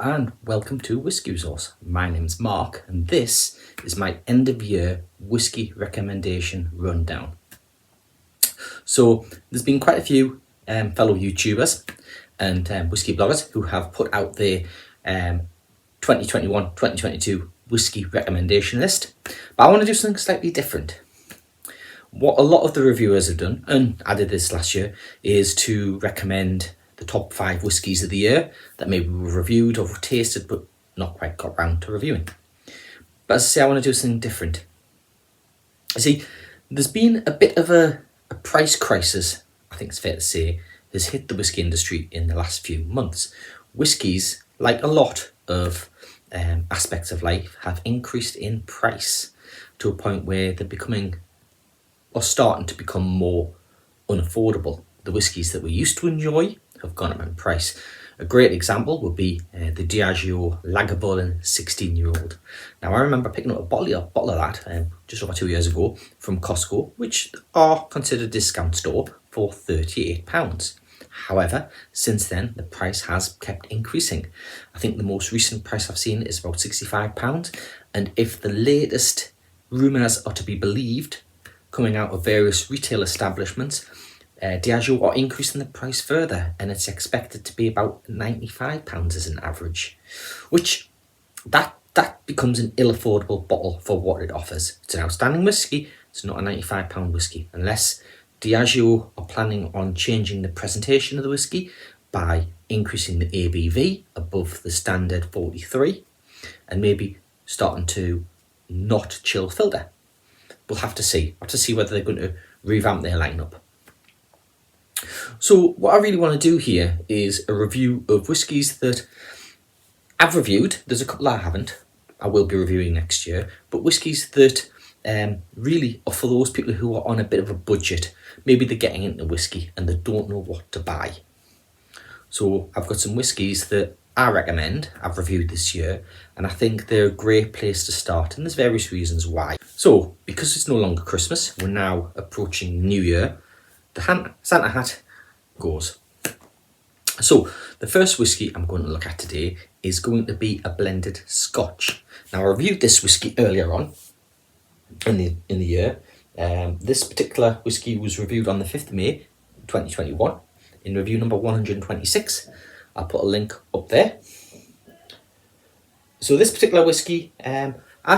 and welcome to Whiskey Resource. My name's Mark and this is my end of year whiskey recommendation rundown. So there's been quite a few fellow YouTubers and whiskey bloggers who have put out their 2021-2022 whiskey recommendation list, but I want to do something slightly different. What a lot of the reviewers have done, and I did this last year, is to recommend the top 5 whiskies of the year that maybe we've reviewed or tasted but not quite got round to reviewing. But as I say, I want to do something different. You see, there's been a bit of a price crisis, I think it's fair to say, has hit the whiskey industry in the last few months. Whiskies, like a lot of aspects of life, have increased in price to a point where they're becoming or starting to become more unaffordable. The whiskies that we used to enjoy have gone up in price. A great example would be the Diageo Lagavulin 16-year-old. Now, I remember picking up a bottle of that just over 2 years ago from Costco, which are considered a discount store, for £38. However, since then, the price has kept increasing. I think the most recent price I've seen is about £65. And if the latest rumours are to be believed, coming out of various retail establishments, Diageo are increasing the price further, and it's expected to be about £95 as an average, which that becomes an ill-affordable bottle for what it offers. It's an outstanding whiskey. It's not a £95 whiskey, unless Diageo are planning on changing the presentation of the whiskey by increasing the ABV above the standard 43 and maybe starting to not chill filter. We'll have to see. We'll have to see whether they're going to revamp their lineup. So what I really want to do here is a review of whiskies that I've reviewed. There's a couple I haven't. I will be reviewing next year. But whiskies that really are for those people who are on a bit of a budget. Maybe they're getting into whiskey and they don't know what to buy. So I've got some whiskies that I recommend, I've reviewed this year, and I think they're a great place to start, and there's various reasons why. So, because it's no longer Christmas, we're now approaching New Year, the Santa hat goes. So, the first whiskey I'm going to look at today is going to be a blended Scotch. Now, I reviewed this whiskey earlier on in the year. This particular whiskey was reviewed on the 5th of May 2021 in review number 126. I'll put a link up there. So this particular whiskey I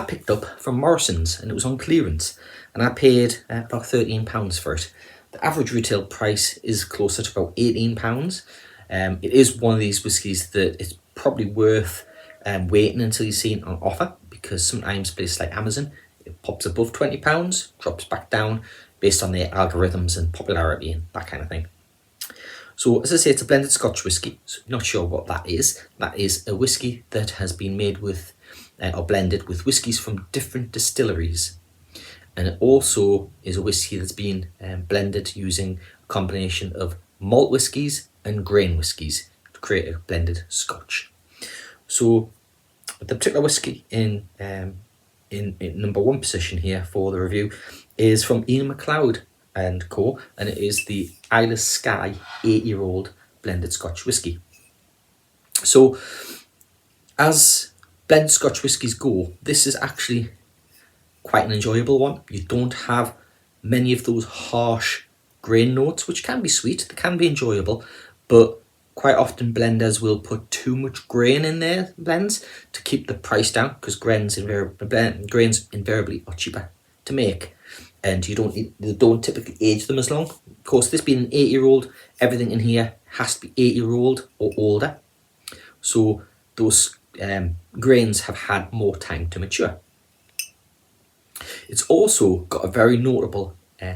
picked up from Morrison's, and it was on clearance, and I paid about £13 for it. The average retail price is closer to about £18. It is one of these whiskies that it's probably worth waiting until you see it on offer, because sometimes places like Amazon, it pops above £20, drops back down based on their algorithms and popularity and that kind of thing. So, as I say, it's a blended Scotch whiskey. So, if you're not sure what that is a whiskey that has been made with or blended with whiskies from different distilleries. And it also is a whiskey that's been blended using a combination of malt whiskies and grain whiskies to create a blended Scotch. So, the particular whiskey in number 1 position here for the review is from Ian MacLeod and Co, and it is the Isle of Skye 8-year-old blended Scotch whisky. So, as blended Scotch whiskies go, this is actually quite an enjoyable one. You don't have many of those harsh grain notes, which can be sweet, they can be enjoyable, but quite often blenders will put too much grain in their blends to keep the price down, because grains invariably are cheaper to make, and they don't typically age them as long. Of course, this being an 8-year-old, everything in here has to be 8-year-old or older, so those grains have had more time to mature. It's also got a very notable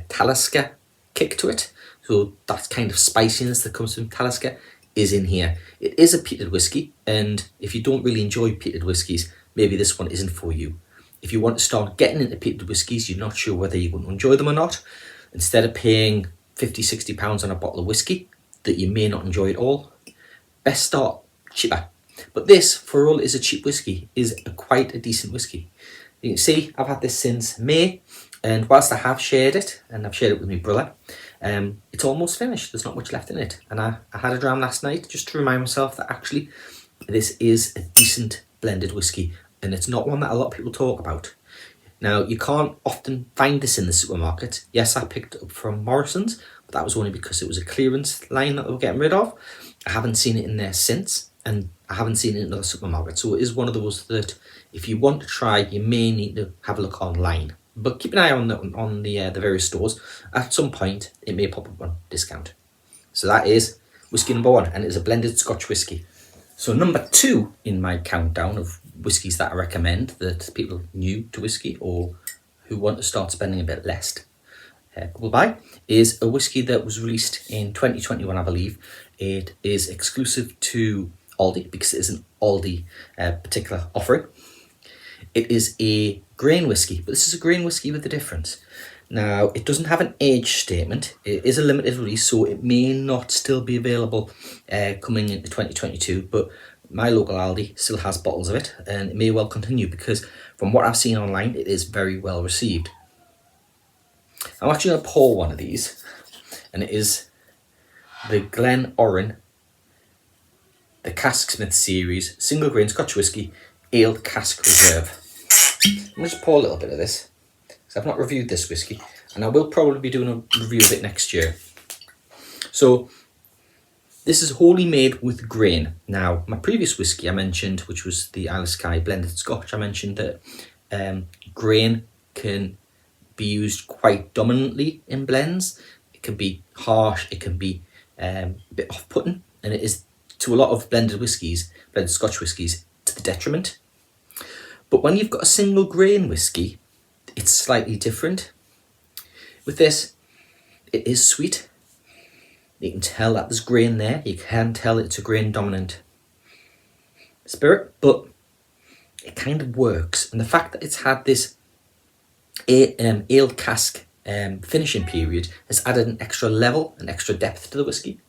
Talisker kick to it, so that kind of spiciness that comes from Talisker is in here. It is a peated whiskey, and if you don't really enjoy peated whiskies, maybe this one isn't for you. If you want to start getting into peated whiskies, you're not sure whether you're going to enjoy them or not, instead of paying £50-60 on a bottle of whiskey that you may not enjoy at all, best start cheaper. But this, for all it is a cheap whiskey, is quite a decent whiskey. You can see I've had this since May, and whilst I have shared it, and I've shared it with my brother, it's almost finished. There's not much left in it, and I had a dram last night just to remind myself that actually this is a decent blended whiskey, and it's not one that a lot of people talk about. Now, you can't often find this in the supermarket. Yes, I picked it up from Morrison's, but that was only because it was a clearance line that they were getting rid of. I haven't seen it in there since, and I haven't seen it in other supermarkets. So it is one of those that if you want to try, you may need to have a look online. But keep an eye on the various stores. At some point, it may pop up on discount. So that is whiskey number 1, and it is a blended Scotch whiskey. So number 2 in my countdown of whiskies that I recommend that people new to whiskey or who want to start spending a bit less will buy is a whiskey that was released in 2021, I believe. It is exclusive to Aldi because it is an Aldi particular offering. It is a grain whiskey, but this is a grain whiskey with a difference. Now, it doesn't have an age statement. It is a limited release, so it may not still be available coming into 2022, but my local Aldi still has bottles of it, and it may well continue because from what I've seen online, it is very well received. I'm actually going to pour one of these, and it is the Glen Orrin, the Cask Smith series, single grain Scotch whiskey, ale cask reserve. I'm going to just pour a little bit of this, because I've not reviewed this whiskey, and I will probably be doing a review of it next year. So, this is wholly made with grain. Now, my previous whiskey I mentioned, which was the Isle of Skye blended Scotch, I mentioned that grain can be used quite dominantly in blends. It can be harsh, it can be a bit off-putting, and it is to a lot of blended whiskies, blended Scotch whiskies, to the detriment. But when you've got a single grain whiskey, it's slightly different. With this, it is sweet. You can tell that there's grain there. You can tell it's a grain dominant spirit, but it kind of works. And the fact that it's had this ale cask finishing period has added an extra level, an extra depth to the whiskey.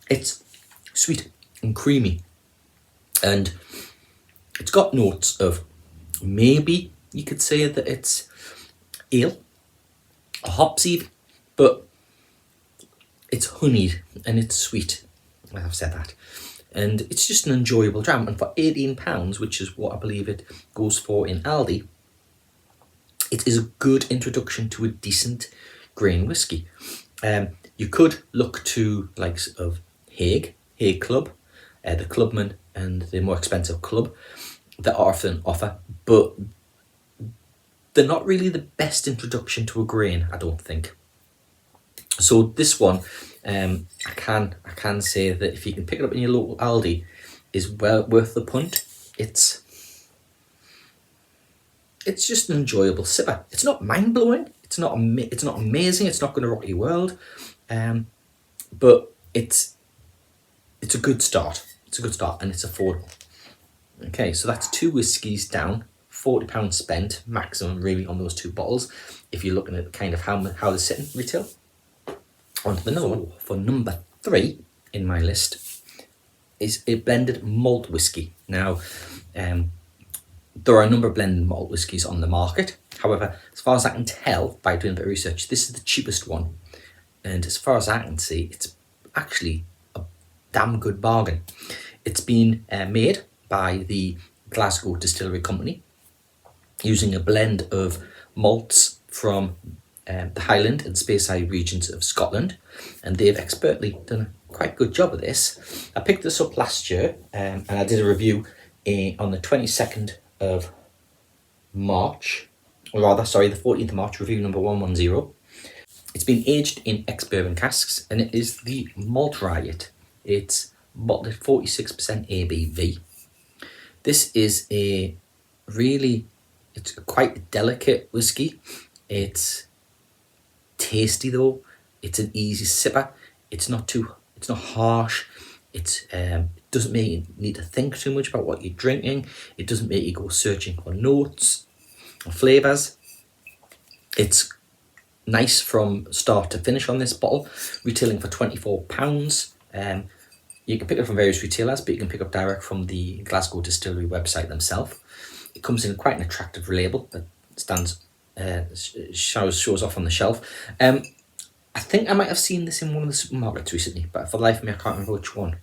It's sweet and creamy, and it's got notes of, maybe you could say that it's ale or hops even, but it's honeyed and it's sweet. I've said that, and it's just an enjoyable dram. And for £18, which is what I believe it goes for in Aldi, it is a good introduction to a decent grain whiskey. You could look to likes of Hague Club, the Clubman, and the more expensive Club that often offer, but they're not really the best introduction to a grain, I don't think. So this one, I can say that if you can pick it up in your local Aldi, is well worth the punt. It's just an enjoyable sipper. It's not mind blowing. It's not amazing. It's not going to rock your world, but it's a good start. It's a good start, and it's affordable. Okay, so that's 2 whiskies down, £40 spent maximum really on those 2 bottles. If you're looking at kind of how they're sitting retail. On to the number one. For number 3 in my list is a blended malt whiskey. Now, there are a number of blended malt whiskies on the market. However, as far as I can tell by doing a bit of research, this is the cheapest one. And as far as I can see, it's actually a damn good bargain. It's been made by the Glasgow Distillery Company using a blend of malts from the Highland and Speyside regions of Scotland, and they've expertly done a quite good job of this. I picked this up last year, and I did a review on the 22nd of March, or rather, sorry, the 14th of March, review number 110. It's been aged in ex-bourbon casks, and it is the Malt Riot. It's bottled at 46% ABV. This is it's quite a delicate whiskey. It's tasty though. It's an easy sipper. It's not harsh. It doesn't make you need to think too much about what you're drinking. It doesn't make you go searching for notes or flavours. It's nice from start to finish on this bottle, retailing for £24. You can pick it from various retailers, but you can pick up direct from the Glasgow Distillery website themselves. It comes in quite an attractive label that stands shows off on the shelf. I think I might have seen this in one of the supermarkets recently, but for the life of me, I can't remember which one.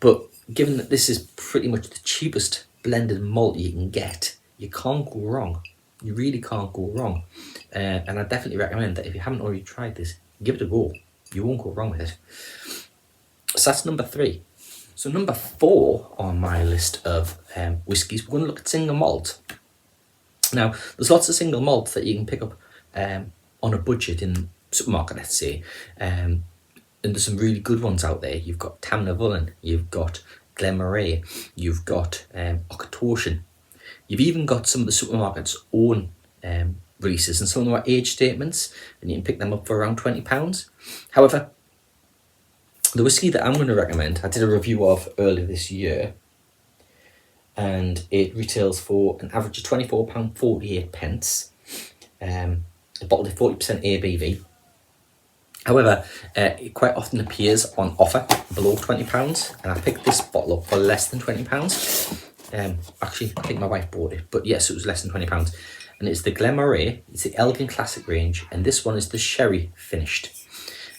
But given that this is pretty much the cheapest blended malt you can get, you can't go wrong. You really can't go wrong. And I definitely recommend that if you haven't already tried this, give it a go. You won't go wrong with it. So that's number 3. So number 4 on my list of whiskies, we're going to look at single malt. Now, there's lots of single malts that you can pick up on a budget in supermarket, let's say. And there's some really good ones out there. You've got Tamnavullen, you've got Glenmorangie, you've got Auchentoshan. You've even got some of the supermarkets' own releases, and some of them are age statements, and you can pick them up for around £20. However, the whiskey that I'm going to recommend, I did a review of earlier this year, and it retails for an average of £24.48. A bottle of 40% ABV. However, it quite often appears on offer below £20, and I picked this bottle up for less than £20. Actually, I think my wife bought it, but yes, it was less than £20. And it's the Glenmorangie, it's the Elgin Classic range, and this one is the sherry finished.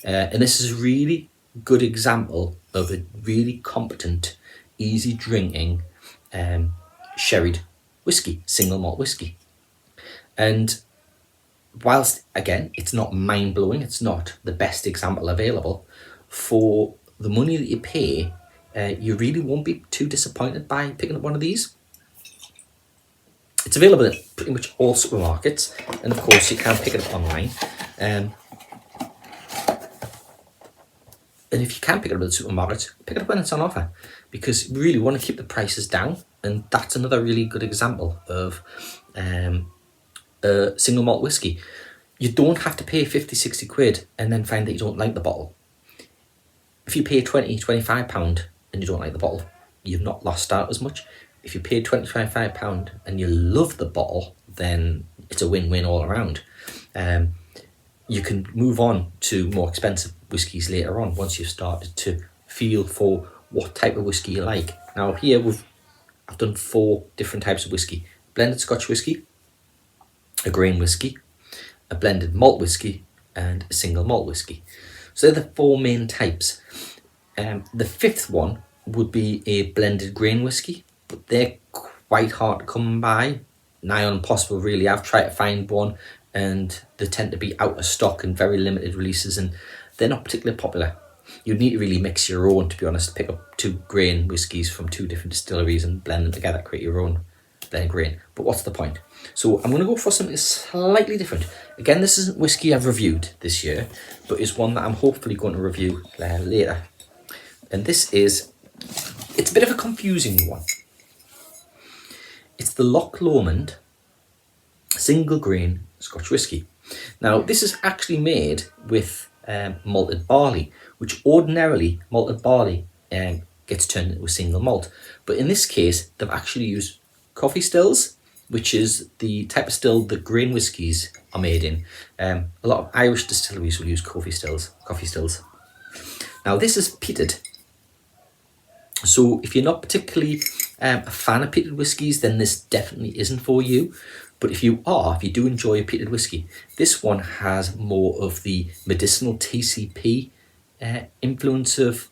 And this is a really good example of a really competent, easy drinking sherried whiskey, single malt whiskey. And whilst, again, it's not mind-blowing, it's not the best example available, for the money that you pay, you really won't be too disappointed by picking up one of these. It's available at pretty much all supermarkets, and of course you can pick it up online. And if you can pick it up at the supermarket, pick it up when it's on offer, because we really want to keep the prices down, and that's another really good example of single malt whiskey. You don't have to pay 50, 60 quid and then find that you don't like the bottle. If you pay £20, £25 and you don't like the bottle, you've not lost out as much. If you paid £20, £25 and you love the bottle, then it's a win-win all around. You can move on to more expensive whiskies later on once you've started to feel for what type of whiskey you like. Now here I've done 4 different types of whiskey: blended Scotch whiskey, a grain whiskey, a blended malt whiskey, and a single malt whiskey. So they're the 4 main types. The 5th one would be a blended grain whiskey, but they're quite hard to come by, nigh on impossible really. I've tried to find one and they tend to be out of stock and very limited releases, and they're not particularly popular. You'd need to really mix your own, to be honest, pick up 2 grain whiskies from 2 different distilleries and blend them together, create your own blended grain. But what's the point? So I'm going to go for something slightly different. Again, this isn't whiskey I've reviewed this year, but it's one that I'm hopefully going to review later. And this is, it's a bit of a confusing one. It's the Loch Lomond single grain Scotch whisky. Now, this is actually made with malted barley, which ordinarily malted barley gets turned into a single malt. But in this case, they've actually used coffee stills, which is the type of still that grain whiskies are made in. A lot of Irish distilleries will use coffee stills. Now, this is peated. So if you're not particularly a fan of peated whiskies, then this definitely isn't for you. But if you do enjoy a peated whiskey, this one has more of the medicinal TCP influence of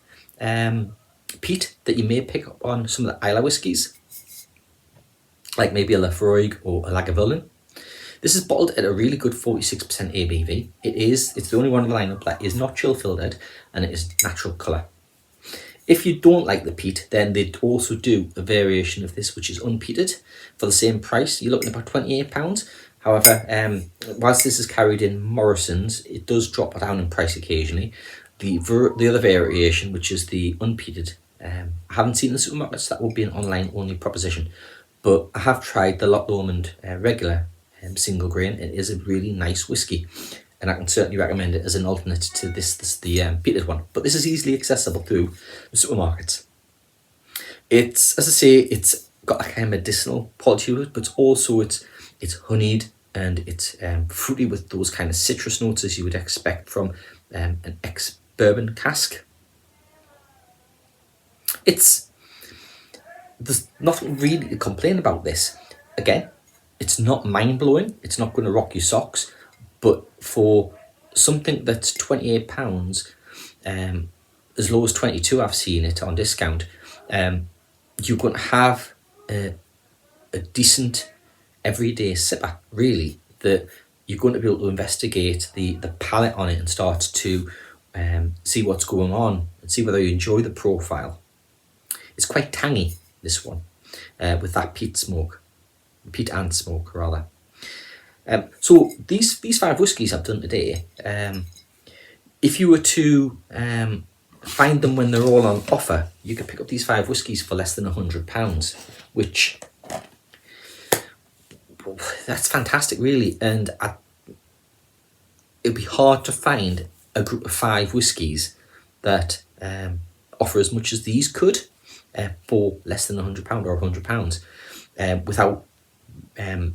peat that you may pick up on some of the Islay whiskies, like maybe a Lafroig or a Lagavulin. This is bottled at a really good 46% ABV. It's the only one in the lineup that is not chill filtered, and it is natural colour. If you don't like the peat, then they also do a variation of this, which is unpeated, for the same price. You're looking at about £28. However, whilst this is carried in Morrison's, it does drop down in price occasionally. The other variation, which is the unpeated, I haven't seen in the supermarkets. That will be an online only proposition. But I have tried the Loch Lomond regular single grain. It is a really nice whiskey, and I can certainly recommend it as an alternate to the peated one. But this is easily accessible through the supermarkets. It's, as I say, it's got a kind of medicinal quality to it, but it's honeyed, and it's fruity with those kind of citrus notes as you would expect from an ex-bourbon cask. There's nothing really to complain about this. Again, It's not mind-blowing, it's not going to rock your socks, but for something that's £28, as low as 22 I've seen it on discount, you're going to have a decent everyday sipper, really, that you're going to be able to investigate the palate on it and start to see what's going on and see whether you enjoy the profile. It's quite tangy, this one, with that peat and smoke rather. So these 5 whiskies I've done today, if you were to find them when they're all on offer, you could pick up these 5 whiskies for less than £100, which, that's fantastic, really. And it'd be hard to find a group of 5 whiskies that offer as much as these could for less than £100 or £100 without having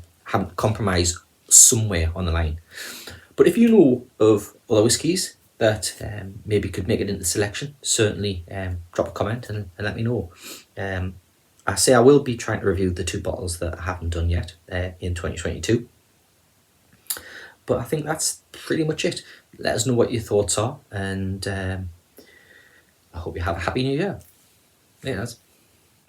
to compromise somewhere on the line. But if you know of other whiskies that maybe could make it into the selection, certainly drop a comment and let me know. I say I will be trying to review the 2 bottles that I haven't done yet in 2022. But I think that's pretty much it. Let us know what your thoughts are, and I hope you have a happy new year. Yeah, that's